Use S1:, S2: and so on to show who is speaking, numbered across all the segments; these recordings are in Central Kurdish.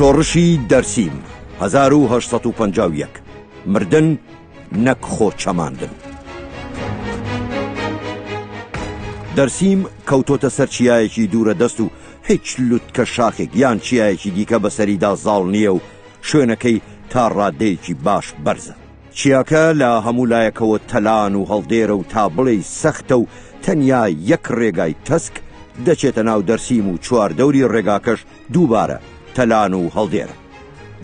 S1: شۆڕشی دەرسیم 1851 مردن نەک خۆ چەماندن. دەرسیم کەوتۆتە سەر چیایەکی دوورە دەست و هیچ لوتکە شاخێک یان چیایەکی دیکە بەسەریدا زاڵ نییە و شوێنەکەی تا ڕادەیەکی باش بەرزە. چیاکە لە هەموو لایەکەوە تەلان و هەڵدێرە و تا بڵێ سەختە و تەنیا یەک ڕێگای تەسک دەچێتە ناو دەرسیم و چواردەوری ڕێگاکەش دووبارە تەلان و هەڵدێرە.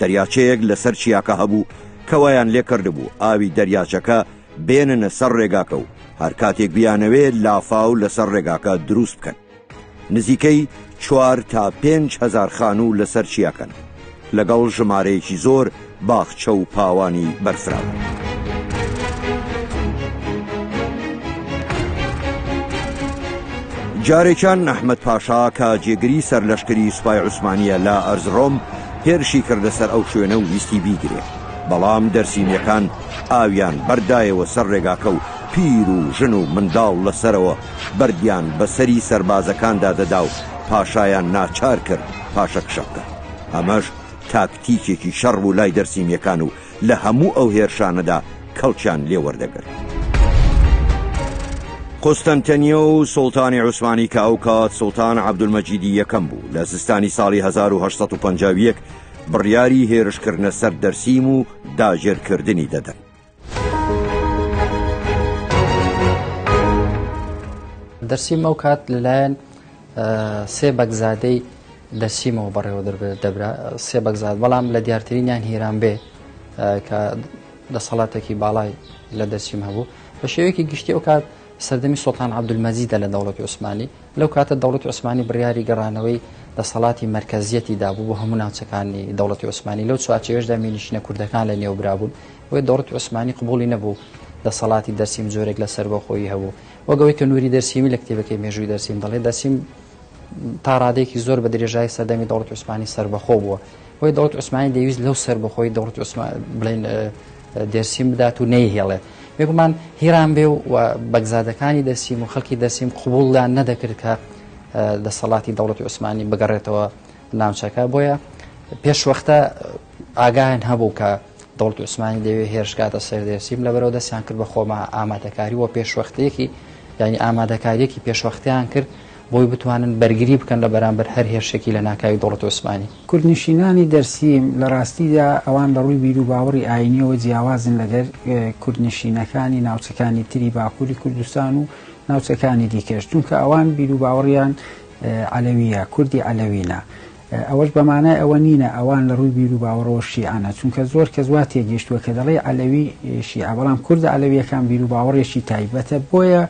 S1: دەریاچەیەک لەسەر چیاکە هەبوو کەوایان لێ کردبوو ئاوی دەریاچەکە بێننە سەر ڕێگاکە و هەر کاتێک بیانەوێت لافاو لەسەر ڕێگاکە دروست بکەن. نزیکەی 4 تا 5,000 خانوو لەسەر چیاکەن لەگەڵ ژمارەیەکی زۆر باخچە و پاوانی بەرفراوە. جارێکیان ئەحمەد پاشا کە جێگری سەر لەشکری سوپای عوسمانیە لە ئەرزڕۆم هێرشی کردە سەر ئەو شوێنە و ویستی بیگرێ، بەڵام دەرسیمیەکان ئاویان بەردایەوە سەر ڕێگاکە و پیر و ژن و منداڵ لەسەرەوە بەردیان بەسەری سەربازەکاندا دەدا و پاشایان ناچار کرد پاشە کشەکە. ئەمەش تاکتیکێکی شەڕ بوو لای دەرسیمیەکان و لە هەموو ئەو هێرشانەدا کەڵکیان لێ وەردەگرت. قوستەنتێنیە و سوڵتانی عوسمانی کە ئەو کات سوڵتان عەبدولمەجیدی یەکەم بوو لە زستانی ساڵی 1851 بڕیاری هێرشکردنە سەر دەرسیم و داگیرکردنی دەدەن.
S2: دەرسیم ئەو کات لەلایەن سێ بەگزادەی دەرسیمەوە بەڕێوە دەبرا، سێ بەگزاد، بەڵام لە دیارترینیان هیران بێ کە دەسەڵاتێکی باڵای لە دەرسیم هەبوو. بە شێوەیەکی گشتی ئەو کات سەردەمی سوڵتان عەبدولمەجیدە لە دەوڵەتی عوسمانی. لەو کاتە دەوڵەتی عوسمانی بڕیاری گەڕانەوەی دەسەڵاتی مەرکەزیەتی دابوو بۆ هەموو ناوچەکانی دەوڵەتی عوسمانی. لەو چوارچێوەشدا مێنیشینە کوردەکان لە نێوبرابوون، وەی دەوڵەتی عوسمانی قبوڵی نەبوو دەسەڵاتی دەرسیم زۆرێک لە سەربەخۆیی هەبوو. وەگەوەی کە نووری دەرسیمی لە کتێبەکەی مێژووی دەرسیم دەڵێ دەرسیم تا ڕادەیەکی زۆر بە درێژایی سەردەمی دەوڵەتی عوسمانی سەربەخۆ بووە. وەی دەوڵەتی عوسمانی دەویست لەو سەربەخۆی دەوڵەتی عوسمانی بڵێن دەرسیم بدات و نەیهێڵێت. بێگومان هیران بێ و بەگزادەکانی دەرسیم و خەڵکی دەرسیم قبوڵیان نەدەکرد کە دەسەڵاتی دەوڵەتی عوسمانی بگەڕێتەوە ناوچەکە. بۆیە پێشوەختە ئاگایان هەبوو کە دەوڵەتی عوسمانی دەوێت هێرشکاتە سەر دەرسیم، لەبەرەوە دەستیان کرد بە خۆمە ئامادەکاری و پێشوەختەیەکی یعنی ئامادەکاریەکی پێشوەختیان کرد بۆی بتوانن بەرگری بکەن لە بەرامبەر هەر هێرشێکی لە ناکاوی دەوڵەتی عوسمانی.
S3: کوردنشینانی دەرسیم لە ڕاستیدا ئەوان لە ڕووی بیر و باوەڕی ئاینیەوە جیاوازن لەگەر کوردنشینەکانی ناوچەکانی تری باکووری کوردستان و ناوچەکانی دیکەش، چونکە ئەوان بیر و باوەڕیان عەلەویە، کوردی عەلەوینە. ئەوەش بەمانای ئەوە نینە ئەوان لە ڕووی بیر و باوەڕەوە شیعانە، چونکە زۆر کەس وا تێگەیشتووە کە دەڵێ عەلەوی شیعە، بەڵام کوردە عەلەویەکان بیر و باوەڕێکی تایبەتە. بۆیە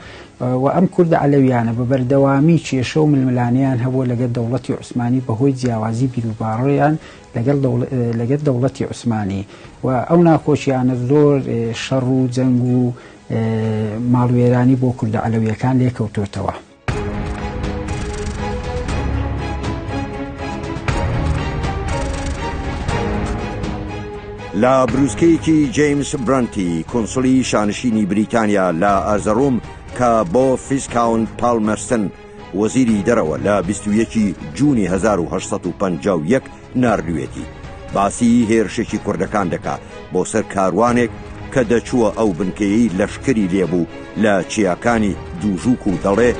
S3: و ئەم کوردە عەلەویانە بە بەردەوامی کێشە و ململانیان هەبووە لەگەڵ دەوڵەتی عوسمانی بەهۆی جیاوازی بیر و باوەڕیان لەگەڵ دەوڵەتی عوسمانی و ئەو ناخۆشیانە زۆر شەڕ و جەنگ و ماڵوێرانی بۆ کوردە عەلەویەکان لێکەوتوتەوە.
S1: لە بروسکەیەکی جیمس برانتی کۆنسولی شانشینی بریتانیا لە ئەرزەڕۆم کە بۆ فیسکاون پالمەرسن وەزیری دەرەوە لە 21 جوونی 1851 ناردوێتی باسی هێرشێکی کوردەکان دەکات بۆ سەر کاروانێک کە دەچووە ئەو بنکەیەی لەشکری لێبوو لە چیاکانی دووژووک و دەڵێ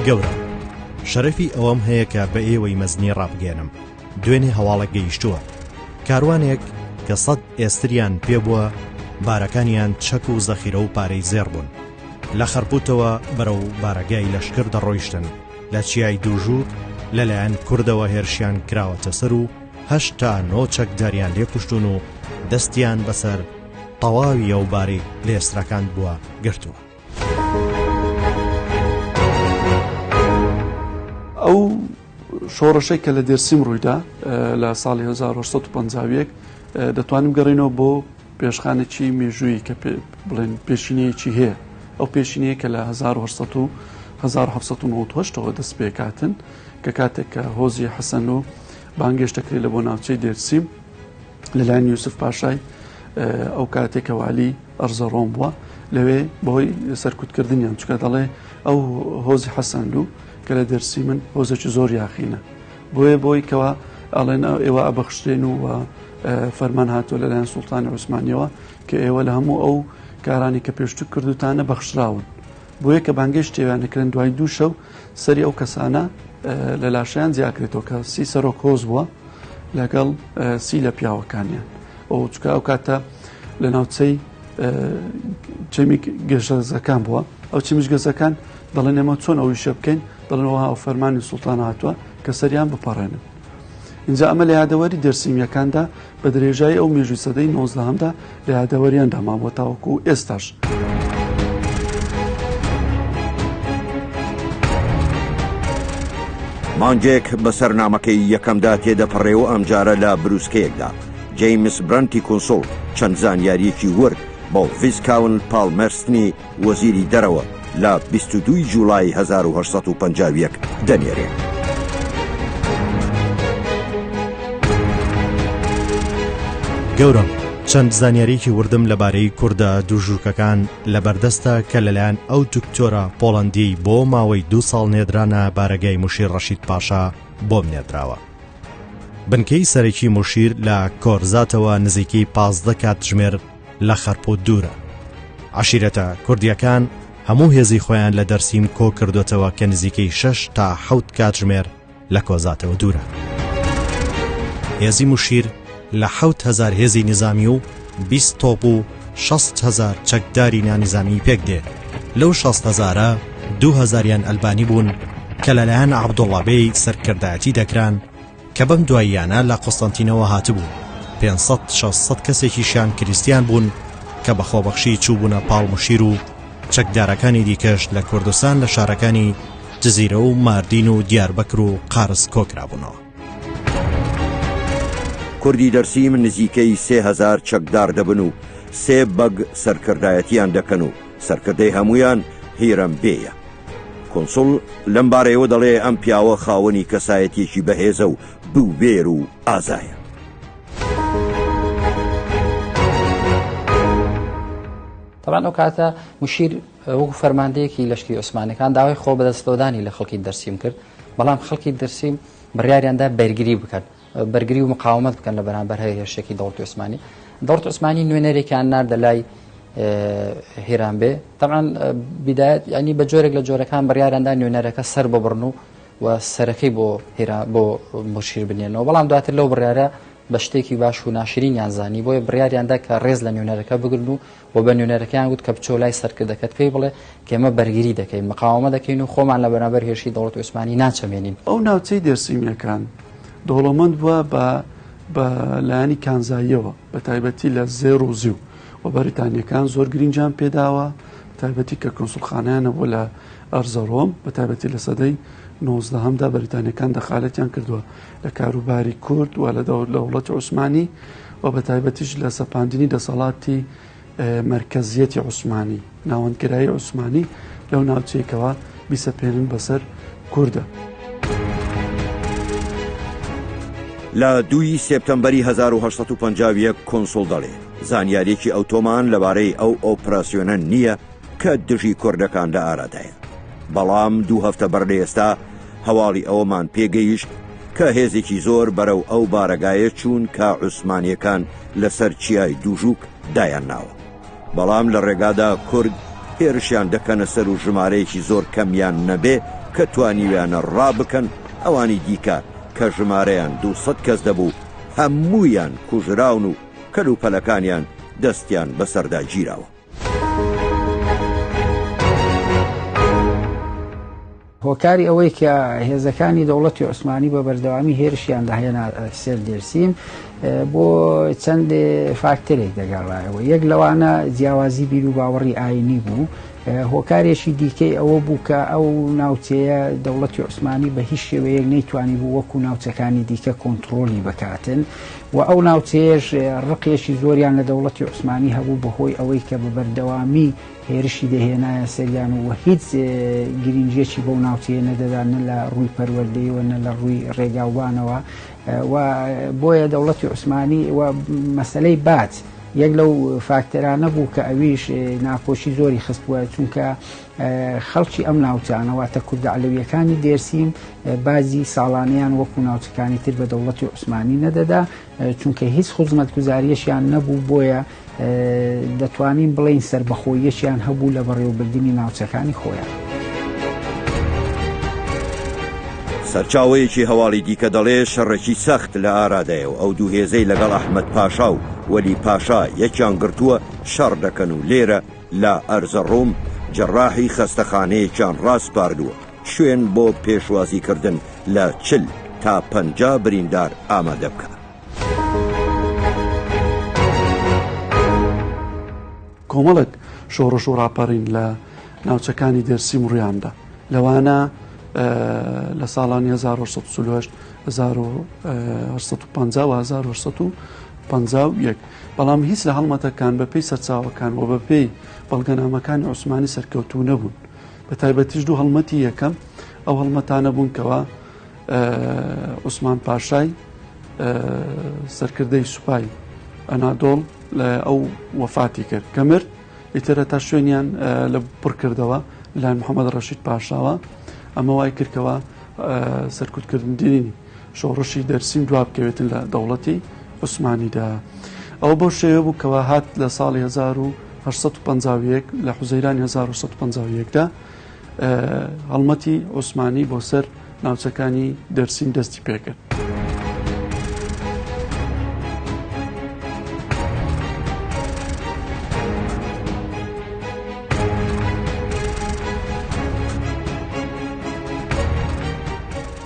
S4: گەورە شەرەفی ئەوەم هەیە کە بە ئێوەی مەزنی ڕابگەێنم. دوێنێ هەواڵە گەیشتووە کاروانێک کە 100 ئێستریان پێبووە، بارەکانیان چەک و زەخیرە و پارەی زێر بوون. لە خەرپوتەوە بەرەو بارەگای لەشکر دەڕۆیشتن، لە چیای دووژووک لەلایەن کوردەوە هێرشیان کراوەتە سەر و 8 تا 9 چەکداریان لێکوشتون و دەستیان بەسەر تەواوی ئەو باری لێسترەکان بووە گرتووە.
S5: ئەو شۆڕشەی کە لە دەرسیم ڕوویدا لە ساڵی 1851 دەتوانم گەڕینەوە بۆ پێشخانێکی مێژووی کە بڵێن پێشینەیەکی هەیە. ئەو پێشینەیە کە لە 1798ەوە دەست پێکاتن کە کاتێک کە هۆزی حەسەن و بانگێشتەکرێت لە بۆ ناوچەی دەرسیم لەلایەن یوسف پاشای ئەو کاتێک کە والی ئەرزەڕۆم بووە لەوێ بۆی سەرکوتکردنیان، چکە دەڵێ ئەو هۆزی حەسەن و کە لە دەرسی من هۆزێکی زۆر یاخینە بۆی کەوا ئەڵێن ئێوە ئەبەخشتێن و فەرمان هاتووە لەلایەن سوڵتانی عوسمانیەوە کە ئێوە لە هەموو ئەو کارانی کە پێشتر کردوتانە بەخشراون بۆیە کە بانگەی شتێوانەکردن دوای دوو شەو سەری ئەو کەسانە لە لاشیان جیاکرێتەوە کە 30 سەرۆک هۆز بووە لەگەڵ 30 لە پیاوەکانیان ئەو چکە ئەو کاتە لە ناوچەی چەمی گەشتگەزەکان بووە ئەو چمیش گەزەکان دەڵێن ئێمە چۆن ئەوی شە بکەین دەڵێنەوە ئەو فەرمانی سوڵتان هاتووە کە سەریان بپەڕێنن اینجا ئەمە لە یادەوەری دەرسیمیەکاندا بە درێژایی ئەو مێژووی سەدەی 19دا لە یادەوەریاندا مابووە تاوەکو ئێستاش.
S1: مانگێک بە سەرنامەکەی یەکەمدا تێدەپەڕێەوە ئەمجارە لە بروسکەیەکدا جەیمس برەنتی کۆنسۆڵ چەند زانیاریەکی ورد بۆ ڤیسکاون پاڵمەرستنی وەزیری دەرەوە لە 22 جوڵای 1950 دەنێرێت.
S4: گەورم چەند زانیاریکی وردم لەبارەی کووردە دووژووکەکان لە بەردەستە کە لەلایەن ئەو دکتۆرە پۆڵەندی بۆ ماوەی 2 ساڵ نێدرانە بارەگای موشیر ڕەشید پاشا بۆم نێدراوە. بنکەی سەرەکی موشیر لە کۆرزاتەوە نزیکی 15 کاتژمێر لە خەرپۆ دوورە. عشیرەتە کوردیەکان هەموو هێزی خۆیان لە دەرسیم کۆ کردوتەوە کە نزیکەی 6 تا 7 کاتژمێر لە کۆزاتەوە دوورە. هێزی موشیر لە 7,000 هێزی نظامی و 20 تۆپ و 60,000 چەکداری نانیزامی پێک دێ. لەو 60,000 2,000یان ئەلبانی بوون کە لەلایەن عەبدوڵڵابەی سەرکردایەتی دەکران کە بەم دواییانە لە قوستەنتینەوە هاتبوو. 500-600 کەسێکیشیان کریستیان بوون کە بە خۆبەخشی چووبوونە پاڵموشیر و چەکدارەکانی دیکەش لە کوردستان لە شارەکانی جزیرە و ماردین و دیاربەکر و قارس کۆکرابوونەوە.
S1: کوردی دەرسیم نزیکەی 3,000 چەکدار دەبن و 3 بەگ سەرکردایەتیان دەکەن و سەرکردەی هەمویان هیرەم بێیە. کۆنسڵ لەم بارەیەوە دەڵێ ئەم پیاوە خاوەنی کەسایەتێکی بەهێزە و بووبێر و ئازایە.
S2: طبعا ئەو کاتە موشیر وەکو فەرماندەیەکی لەشکی عوسمانیەکان داوای خۆ بەدەستلەودانی لە خەڵکی دەرسیم کرد، بەڵام خەڵکی دەرسیم بڕیاریاندا بەرگری بکەن، بەرگری و مقاومەت بکەن لە بەرامبەر هێرشێکی دەوڵەتی عوسمانی. دەوڵەتی عوسمانی نوێنەرێکیان ناردە لای هێرانبێ. طبعا بدایەت ینی بە جۆرێک لە جۆرەکان بڕیاریاندا نوێنەرەکە سەر ببڕن و سەرەکەی بۆ موشیر بنێنەوە، بەڵام دواتر لەو بڕیارە بە شتێکی باش و ناشرینیان زانی، بۆیە بڕیاریاندا کە ڕێز لە نوێنەرەکە بگرن و بە نوێنەرەکەیان گوت کە بچۆ لای سەرکردەکەت پێی بڵێ کە ئێمە بەرگری دەکەین، مقاومە دەکەین و خۆمان لە بەرامبەر هێرشی دەوڵەتی عوسمانی ناچەمێنین.
S5: ئەو ناوچەی دەرسیمیەکان دەوڵەمەند بووە بە لایەنی کانزاییەوە، بە تایبەتی لە زێر و زیو و بەریتانیەکان زۆر گرنگیان پێداوە، تایبەتی کە کۆنسوڵخانەیانە بۆ لە ئەرزەڕۆم، بە تایبەتی لە سەدەی 19دا بەریتانیەکان دەخالەتیان کردووە لە کاروباری کورد و لە دەوڵەتی عوسمانی و بە تایبەتیش لە سەپاندنی دەسەڵاتی مرکزیەتی عوسمانی، ناوەندگرایی عوسمانی لەو ناوچەیەکەوە بیسەپێنن بەسەر کووردە.
S1: لە 2 سێپتەمبەری 1950 کۆنسڵ دەڵێ زانیاریەکی ئەوتۆمان لەبارەی ئەو ئۆپراسیۆنە نییە کە دژی کوردەکاندا ئارادایە، بەڵام 2 هەفتە بەر لە ئێستا هەواڵی ئەوەمان پێگەیشت کە هێزێکی زۆر بەرەو ئەو بارەگایە چوون کە عوسمانیەکان لەسەر چیای دووژووک دایان ناوە، بەڵام لە ڕێگادا کورد هێرشیان دەکەنە سەر و ژمارەیەکی زۆر کەمیان نەبێ کە توانیویانە ڕابکەن، ئەوانی دیکە کە ژمارەیان 200 کەس دەبوو هەموویان کوژراون و کەلوپەلەکانیان دەستیان بەسەردا گیراوە.
S3: هۆکاری ئەوەی کە هێزەکانی دەوڵەتی عوسمانی بە بەردەوامی هێرشیان داهێنا سێر دەرسیم بۆ چەند فاکتەرێک دەگەڕایەوە. یەک لەوانە جیاوازی بیر و باوەڕی ئاینی بوو. هۆکارێکی دیکەی ئەوە بوو کە ئەو ناوچەیە دەوڵەتی عوسمانی بە هیچ شێوەیەک نەیتوانی بوو وەکو ناوچەکانی دیکە کۆنتترۆلی بکاتن و ئەو ناوچەیەش ڕقێکی زۆریان لە دەوڵەتی عوسمانی هەبوو بەهۆی ئەوەی کە بە بەردەوامی هێرشی دەهێنایە سەریان و هیچ گرنگجێکی بەو ناوچەیە نەدەدا نە لە ڕووی پەروەردەیەوە نە لە ڕووی ڕێگاوبانەوە و بۆیە دەوڵەتی عوسمانی و مەسەلەی بات یەک لەو فاکتەرانە بوو کە ئەویش ناپۆشی زۆری خست بووە چونکە خەڵکی ئەم ناوچانەواتە کوردە عەلەویەکانی دێرسیم بازی ساڵانیان وەکو ناوچەکانی تر بە دەوڵەتی عوسمانی نەدەدا چونکە هیچ خزمەتگوزاریەشیان نەبوو بۆیە دەتوانین بڵێین سەربەخۆییەشیان هەبوو لە بەڕێوەبردننی ناوچەکانی خۆیان.
S1: سەرچاوەیەکی هەواڵی دیکە دەڵێ شەڕێکی سەخت لە ئارادایەوە ئەو دوو هێزەی لەگەڵ ئەحمەد پاشا و وەلی پاشا یەکیان گرتووە شەڕ دەکەن و لێرە لە ئەرزەڕۆم جەڕاحی خەستەخانەیەکیان ڕاستپاردووە شوێن بۆ پێشوازیکردن لە 40 تا 50 بریندار ئامادە بکە.
S5: کۆمەڵک شۆڕش و ڕاپەڕین لە ناوچەکانی دێرسیم ڕوویاندا لەوانە لە ساڵانی 1940 1950 بەڵام هیچ لە هەڵمەتەکان بەپێی سەرچاوەکان و بەپێی بەڵگەنامەکانی عوسمانی سەرکەوتوو نەبوون بە تایبەتیش دوو هەڵمەتی یەکەم ئەو هەڵمەتانە بوون کەەوە عوسمان پاشای سەرکردەی سوپای ئەنادۆڵ لە ئەو وەفاتی کرد کە مرد ئیترە تا شوێنیان لە پڕکردەوە لای محەممەد ڕەشید پاشاوە ئەمە وای کردکەوە سەرکوتکردنی شۆڕشی دەرسیم دوا بکەوێتن لە دەوڵەتی عوسمانیدا ئەو بۆ شێوە بوو کەەوە هات لە ساڵی 1950 لە حوزەیرانی 1950دا هەڵمەتی عوسمانی بۆ سەر ناوچەکانی دەرسیم دەستی پێکرد.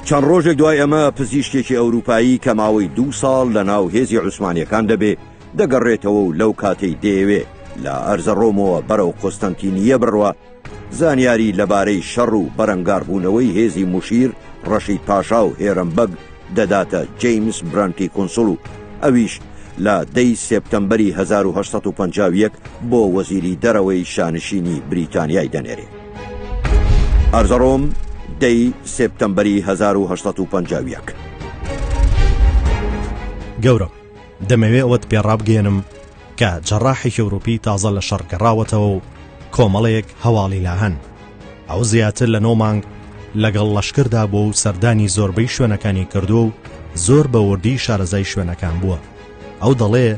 S1: چەند ڕۆژێک دوای ئەمە پزیشکێکی ئەوروپایی کە ماوەی 2 ساڵ لە ناو هێزی عوسمانیەکان دەبێ دەگەڕێتەوە و لەو کاتەی دەیەوێ لە ئەرزەڕۆمەوە بەرەو قۆستەنتینیە بڕوە زانیاری لەبارەی شەڕ و بەرەنگاربوونەوەی هێزی موشیر ڕەشید پاشا و هێرەمبەگ دەداتە جەیمس برانتی کۆنسڵ و ئەویش لە 10 سێپتەمبەری 1951 بۆ وەزیری دەرەوەی شانشینی بریتانیای دەنێرێ. ئەرزەڕۆم 10 سێپتەمبەری 1951.
S4: گەورە دەمەوێت ئەوەت پێڕابگەێنم کە جەڕاحێکی ئەوروپی تازە لە شەڕ گەڕاوەتەوە و کۆمەڵەیەک هەواڵی لا هەن ئەو زیاتر لە 9 مانگ لەگەڵ لەشکردا بۆ و سەردانی زۆربەی شوێنەکانی کردو و زۆر بە وردی شارەزای شوێنەکان بووە. ئەو دەڵێ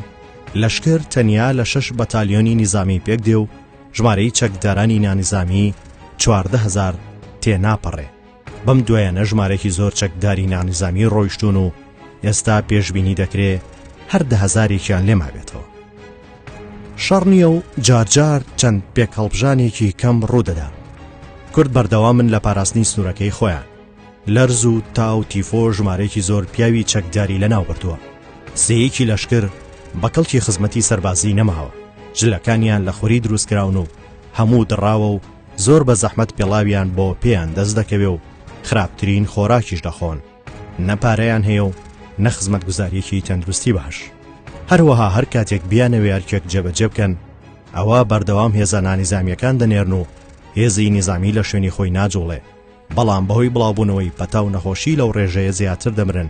S4: لەشکر تەنیا لە 6 بەتالیۆنی نیزامی پێک دێ و ژمارەی چەکدارانی نانیزامی 14,000 تێناپەڕێ. بەم دوایانە ژمارەی زۆر چەکداری نانیزامی ڕۆیشتون و ئێستا پێشبینی دەکرێت هەر 10,000 لێمابێتەوە. شەڕ نییە و جارجار چەند پێکهەڵبژانێکی کەم ڕوودەدا. کورد بەردەوامن لە پاراستنی سنوورەکەی خۆیان. لەرز و تا و تیفۆ ژمارەیەکی زۆر پیاوی چەکداری لەناو بردووە. سەیەکی لەشکر بەکەڵکی خزمەتی سەربازی نەماوە. ژلەکانیان لە خوری دروستکراون و هەموو دڕاوە و زۆر بە زەحمەت پێڵاویان بۆ پێیان دەست دەکەوێ و خراپترین خۆراکیش دەخۆن. نەپارەیان هەیە و نەخزمەت گوزاریەکی تەندروستی باش. هەروەها هەر کاتێک بیانەوێ هەرکێک جێبەجێ بکەن ئەوە بەردەوام هێزە نانیزامیەکان دەنێرن و هێزی نیزامی لە شوێنی خۆی ناجوڵێ بەڵام بەهۆی بڵاوبوونەوەی پەتا و نەخۆشی لەو ڕێژەیە زیاتر دەمرن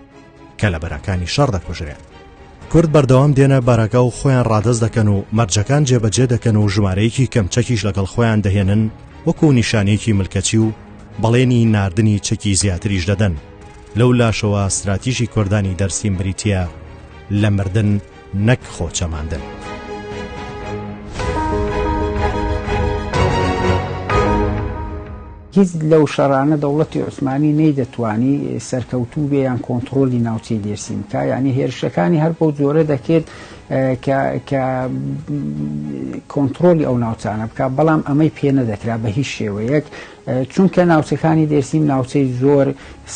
S4: کە لە بەرەکانی شەڕ دەکوژرێن. کورد بەردەوام دێنە بارەکە و خۆیان ڕادەست دەکەن و مەرجەکان جێبەجێ دەکەن و ژمارەیەکی کەمچەکیش لەگەڵ خۆیان دەهێنن وەکو نیشانەیەکی ملکەچی و بەڵێنی ناردنی چەکی زیاتریش دەدەن. لەو لاشەوە استراتیژی کوردانی دەرسیم بریتیە لە مردن نەک خۆچەماندن.
S3: هیچ لەو شەڕانە دەوڵەتی عوسمانی نەیدەتوانی سەرکەوتوو بێ یان کۆنتڕۆلی ناوچەی دێرسیم بکە، یعنی هێرشەکانی هەر بەو جۆرە دەکرێت کە کۆنتڕۆلی ئەو ناوچانە بکە، بەڵام ئەمەی پێ نەدەکرا بە هیچ شێوەیەک چونکە ناوچەکانی دێرسیم ناوچەی زۆر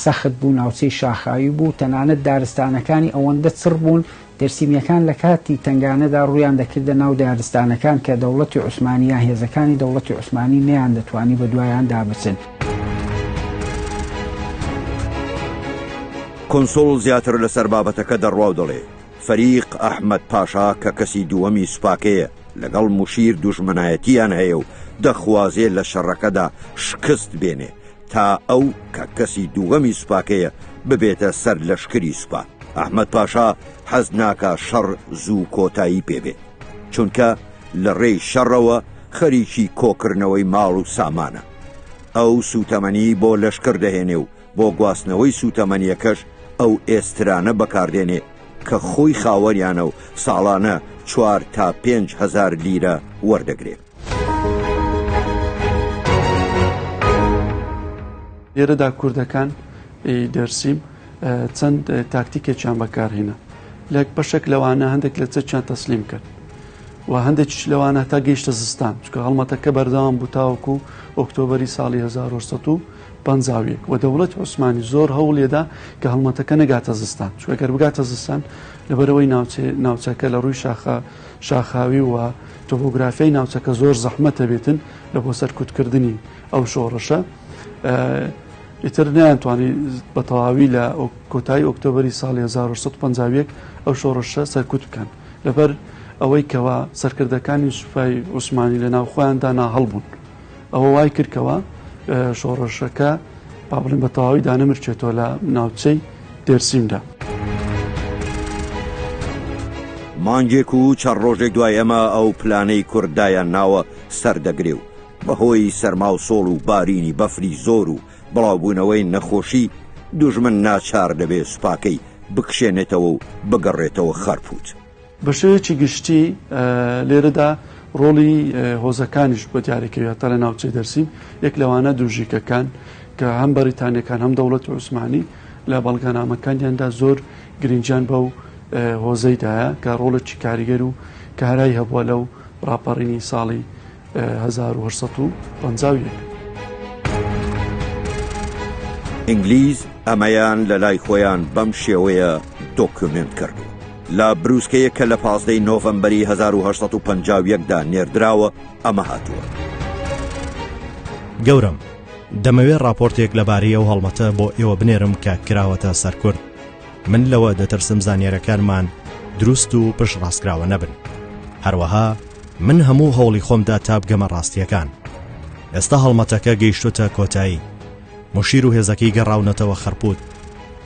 S3: سەخت بوو، ناوچەی شاخاوی بوو، تەنانەت دارستانەکانی ئەوەندە چڕ بوون دەرسیمیەکان لە کاتی تنگانەدا ڕویان دەکردە ناو دارستانەکان کە دەوڵەتی عوسمانی یا هێزەکانی دەوڵەتی عوسمانی نەیان دەتوانی بە دوایان دابچن.
S1: کۆنسۆڵ زیاتر لەسەر بابەتەکە دەڕوا و دەڵێ فەریق ئەحمەد پاشا کە کەسی دووەمی سوپاکەیە لەگەڵ موشیر دوژمنایەتیان هەیە و دەخوازێ لە شەڕەکەدا شکست بێنێ تا ئەو کە کەسی دووەمی سوپاکەیە ببێتە سەر لەشکری سوپا. ئەحمەد پاشا حەز ناکە شەڕ زوو کۆتایی پێبێ. چونکە لە ڕێی شەڕەوە خەریکی کۆکردنەوەی ماڵ و سامانە. ئەو سوتەمەنی بۆ لەشکر دەهێنێ و بۆ گواستنەوەی سوتەمەنیەکەش ئەو ئێسترانە بەکاردێنێ کە خۆی خاوەریانە و ساڵانە 4 تا 5,000 لیرە وەردەگرێت.
S5: لێرەدا کوردەکان دەرسیم چەند تاکتیکێکیان بەکارهێنا. لە بەشێک لەوانە هەندێک لە چەکیان تەسلیم کرد و هەندێکیش لەوانە تا گەیشتە زستان، چکە هەڵمەتەکە بەردەوام بوو تاوەکو ئۆکتۆبەری ساڵی 1950 و دەوڵەتی عوسمانی زۆر هەوڵێدا کە هەڵمەتەکە نەگاتە زستان، چکە گەر بگاتە زستان لەبەرەوەی ناوچەکە لە ڕووی شاخاوی و تۆپۆگرافیای ناوچەکە زۆر زەحمەتە بێتن لە بۆ سەرکوتکردنی ئەو شۆڕشە. ئیتر نەیانتوانی بە تەواوی لە کۆتایی ئۆکتۆبەری ساڵی 1950 ئەو شۆڕشە سەرکوت بکەن لەبەر ئەوەی کەوا سەرکردەکانی سوپای عوسمانی لە ناوخۆیاندا ناهەڵبوون. ئەوە وای کردکەوە شۆڕشەکە با بڵێن بە تەواوی دانەمرچێتەوە لە ناوچەی دێرسیمدا.
S1: مانگێک و چەند ڕۆژێک دوای ئەمە ئەو پلانەی کوردایان ناوە سەردەگرێ و بەهۆی سەرما و سۆڵ و بارینی بەفری زۆر و بڵاوبوونەوەی نەخۆشی دوژمن ناچار دەبێت سوپاکەی بکشێنێتەوە و بگەڕێتەوە خەرپوت.
S5: بە شێوەیەکی گشتی لێرەدا ڕۆڵی هۆزەکانیش بە دیارێکەوە تا لە ناوچەی دەرسیم یەک لەوانە دوژیکەکان کە هەم بەریتانیەکان هەم دەوڵەتی عوسمانی لە بەڵگانامەکانیاندا زۆر گرنگیان بەو هۆزەیدایە کە ڕۆڵێکی کاریگەر و کارایی هەبووە لەو ڕاپەڕینی ساڵی 1950.
S1: ئینگلیز ئەمەیان لە لای خۆیان بەم شێوەیە دۆکیومنت کردو. لە بروسکەیە کە لە 15 نۆڤەمبەری 1950دا نێردراوە ئەمە هاتووە.
S4: گەورم دەمەوێت راپۆرتێک لەبارەی ئەو هەڵمەتە بۆ ئێوە بنێرم کە کراوەتە سەرکورد. من لەوە دەترسم زانیێرەکانمان دروست و پشت ڕاستکراوە نەبن. هەروەها من هەموو هەوڵی خۆمدا تا بگەمە ڕاستیەکان. ئێستا هەڵمەتەکە گەیشتوتە کۆتایی. مشیر و هێزەکەی گەڕاونەتەوە خەرپوت.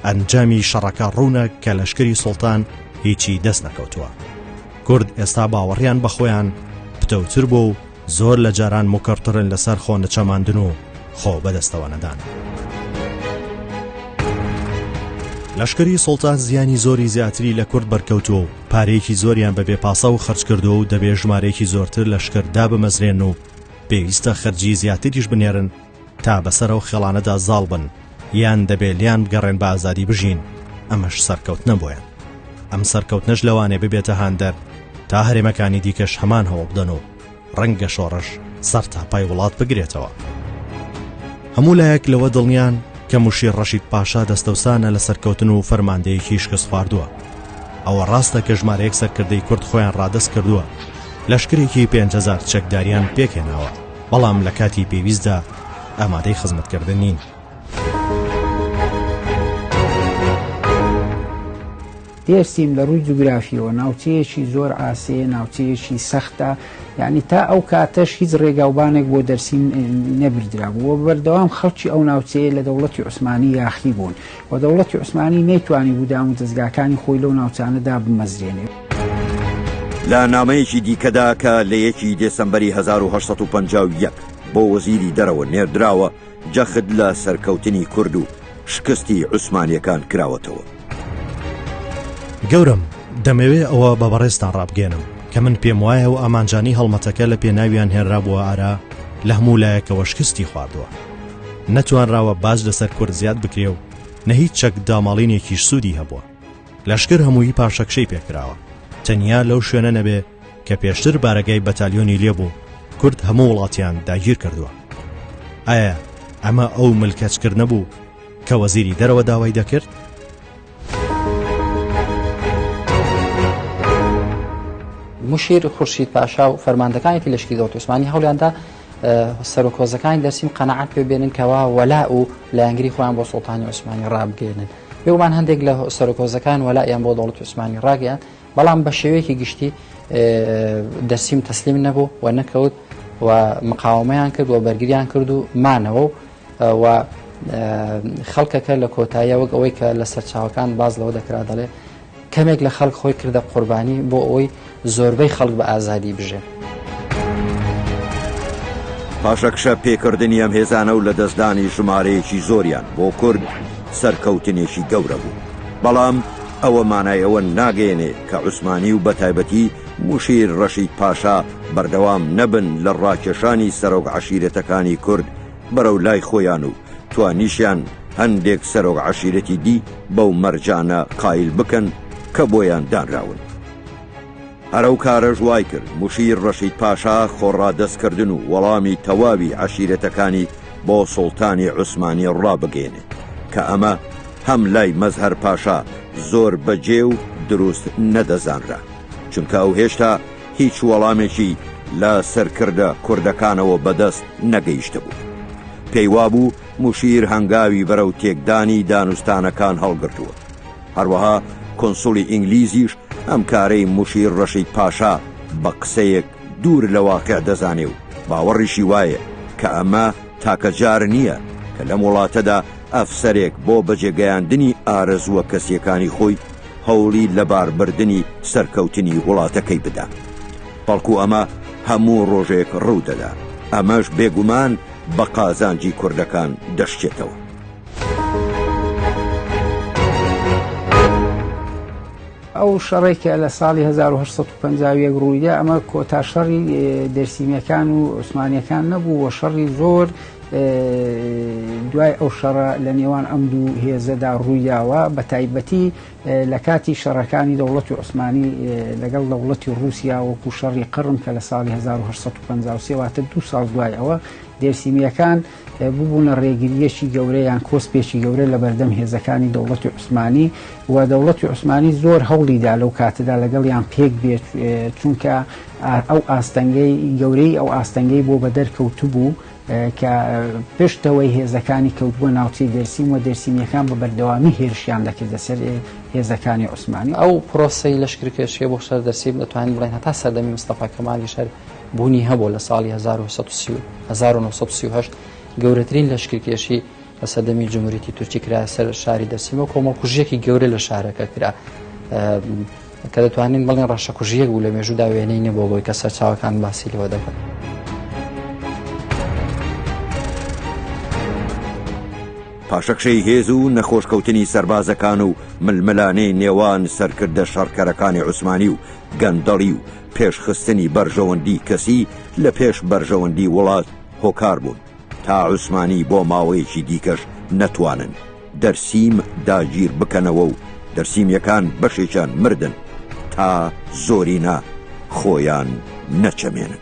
S4: ئەنجامی شەڕەکە ڕوونە کە لەشکری سوڵتان هیچی دەست نەکەوتووە. کورد ئێستا باوەڕیان بەخۆیان پتەوتر بوو و زۆر لە جاران مکڕترن لەسەر خۆ نەچەماندن و خۆ بەدەستەوە نەدان. لەشکری سوڵتان زیانی زۆری زیاتری لە کورد بەرکەوتووە و پارەیەکی زۆریان بەبێ پاسە و خەرج کردو و دەبێ ژمارەیەکی زۆرتر لەشکردا بمەزرێن و پێویستە خەرجی زیاتریش بنێرن تا بەسەرەوە خێڵانەدا زاڵ بن یان دەبێت لیان بگەڕێن بە ئازادی بژین. ئەمەش سەرکەوت نەبووە. ئەم سەرکەوتنەش لەوانێ ببێتە هاندەر تا هەرێمەکانی دیکەش هەمان هەوڵ بدەن و ڕەنگە شۆڕش سەر تاپای وڵات بگرێتەوە. هەموو لایەک لەوە دڵنیان کە موشیر ڕەشید پاشا دەستەوسانە لە سەرکەوتن و فەرماندەیەکی شکست خواردووە. ئەوە ڕاستە کە ژمارەیەک سەرکردەی کورد خۆیان ڕادەست کردووە. لەشکرێکی 5,000 چەکداریان پێکهێناوە، بەڵام لە کاتی پێویستدا ئامادەی خزمەتکردن نین.
S3: دێرسیم لە ڕووی جوگرافیەوە ناوچەیەکی زۆر ئاسەیە، ناوچەیەکی سەختە، یعنی تا ئەو کاتەش هیچ ڕێگاوبانێک بۆ دەرسیم نەبردرا بوو. بەردەوام خەڵکی ئەو ناوچەیە لە دەوڵەتی عوسمانی یاخی بوون و دەوڵەتی عوسمانی نەیتوانی بوودام و دەستگاکانی خۆی لەو ناوچانەدا بمەزرێنێ.
S1: لە نامەیەکی دیکەدا کە لە 1 دێسەمبەری 1951 بۆ وەزیری دەرەوە نێردراوە جەخت لە سەرکەوتنی کورد و شکستی عوسمانیەکان کراوەتەوە.
S4: گەورم دەمەوێ ئەوە بە بەڕێستان ڕابگەێنم کە من پێم وایە و ئامانجانی هەڵمەتەکە لە پێناویان هێنرابووە ئارا لە هەموو لایەکەوە شکستی خواردووە. نەتوانراوە باج لەسەر کورد زیاد بکرێ و نە هیچ چەک داماڵینێکیش سوودی هەبووە. لەشکر هەمووی پاشەکشەی پێکراوە، تەنیا لەو شوێنە نەبێ کە پێشتر بارەگای بەتالیۆنی لێبوو کورد هەموو وڵاتیان داگیر کردووە. ئایا ئەمە ئەو ملکەچکرد نەبوو کە وەزیری دەرەوە داوای دەکرد؟
S2: مشیر خورشید پاشا و فەرماندەکانی لەشکری دەوڵەتی عوسمانی هەوڵیاندا سەرۆکۆزەکانی دەرسیم قەنەعەت پێ بێنن کەوا وەلا و لایەنگری خۆیان بۆ سوڵتانی عوسمانی ڕابگەێنن. بێگومان هەندێک لە سەرۆکۆزەکان وەلایان بۆ دەوڵەتی عوسمانی ڕاگەیان، بەڵام بە شێوەیەکی گشتی دەرسیم تەسلیم نەبوو و نەکەوت و مقاومەیان کرد و بەرگریان کرد و مانەوە و خەڵکەکە لە کۆتاییە وەک ئەوەی کە لە سەرچاوەکان باز لەوە دەکرا دەڵێ کەمێک لە خەڵک خۆی کردە قوربانی بۆ ئەوەی زۆربەی خەڵک بە ئازادی بژێ.
S1: پاشەکشە پێکردنی ئەم هێزانە و لە دەستدانی ژمارەیەکی زۆریان بۆ کورد سەرکەوتنێکی گەورە بوو. بەڵام ئەوە مانایەوە ناگەێنێ کە عوسمانی و بەتایبەتی موشیر ڕەشید پاشا بەردەوام نەبن لە ڕاکێشانی سەرۆک عەشیرەتەکانی کورد بەرەو لای خۆیان و توانیشیان هەندێک سەرۆک عەشیرەتی دی بەو مەرجانە قایل بکەن کە بۆیان دانراون. هەرەو کارەش وای کرد موشیر ڕەشید پاشا خۆڕادەستکردن و وەڵامی تەواوی عەشیرەتەکانی بۆ سوڵتانی عوسمانی ڕابگەێنێت کە ئەمە هەم لای مەزهەر پاشا زۆر بەجێ و دروست نەدەزانرا، چونکە ئەو هێشتا هیچ وەڵامێکی لە سەرکردە کوردەکانەوە بەدەست نەگەیشتە بوو. پێی وابوو موشیر هەنگاوی بەرەو تێکدانی دانوستانەکان هەڵگرتووە. هەروەها کۆنسوڵی ئینگلیزیش ئەم کارەی موشیر ڕەشید پاشا بە قسەیەک دوور لە واقع دەزانێ و باوەڕیشی وایە کە ئەمە تاکەجار نییە کە لەم وڵاتەدا ئەفسەرێک بۆ بەجێگەیاندنی ئارەزووە کەسیەکانی خۆی هەوڵی لەباربردنی سەرکەوتنی وڵاتەکەی بدا. بەڵکو ئەمە هەموو ڕۆژێک ڕوودەدا، ئەمەش بێگومان بە قازانجی کوردەکان دەشتێتەوە.
S3: ئەو شەڕێکە لە ساڵی 1950 ڕوویدا ئەمە کۆتا شەڕی دەرسیمیەکان و عوسمانیەکان نەبوو و شەڕی زۆر دوای ئەو شەڕە لە نێوان ئەم دوو هێزەدا ڕوویداوە، بە تایبەتی لە کاتی شەڕەکانی دەوڵەتی عوسمانی لەگەڵ دەوڵەتی رووسیا وەکو شەڕی قڕم کە لە ساڵی 1953 واتە 2 ساڵ دوای ئەوە دەرسیمیەکان ببوونە ڕێگریەکی گەورەیان کۆسپێکی گەورە لە بەردەم هێزەکانی دەوڵەتی عوسمانی و دەوڵەتی عوسمانی زۆر هەوڵیدا لەو کاتەدا لەگەڵیان پێک بێت، چونکە ئەو ئاستەنگەی گەورەی ئەو ئاستەنگەی بۆ بە دەرکەوتو بوو کە پشتەوەی هێزەکانی کەوتبووە ناوچەی دەرسیم و دەرسیمیەکان بە بەردەوامی هێرشیان دەکردە سەر هێزەکانی عوسمانی.
S2: ئەو پرۆسەی لەشکرکێشیە بۆ شەر دەرسیم دەتوانین بڵێن هەتا سەردەمی مستەفا کەمالی شەر بوونی هەبوو لە ساڵی 1938 گەورەترین لەشکرکێشی لە سەردەمی جمهوریەتی تورکی کرا سەر شاری دەرسیمە کۆمەڵکوژیەکی گەورە لە شارەکە کرا کە دەتوانین بڵێن ڕەشەکوژیەک بوو لە مێژوودا وێنەی نەبوو بۆی کە سەرچاوەکان باسی لەوە دەکەن.
S1: پاشەکشەی هێز و نەخۆشکەوتنی سەربازەکان و ململانەی نێوان سەرکردە شەڕکەرەکانی عوسمانی و گەندەڵی و پێشخستنی بەرژەوەندی کەسی لە پێش بەرژەوەندی وڵات هۆکار بوون تا عوسمانی بۆ ماوەیەکی دیکەش نەتوانن دەرسیم داگیر بکەنەوە و دەرسیمیەکان بەشێکیان مردن تا زۆرینە خۆیان نەچەمێنن.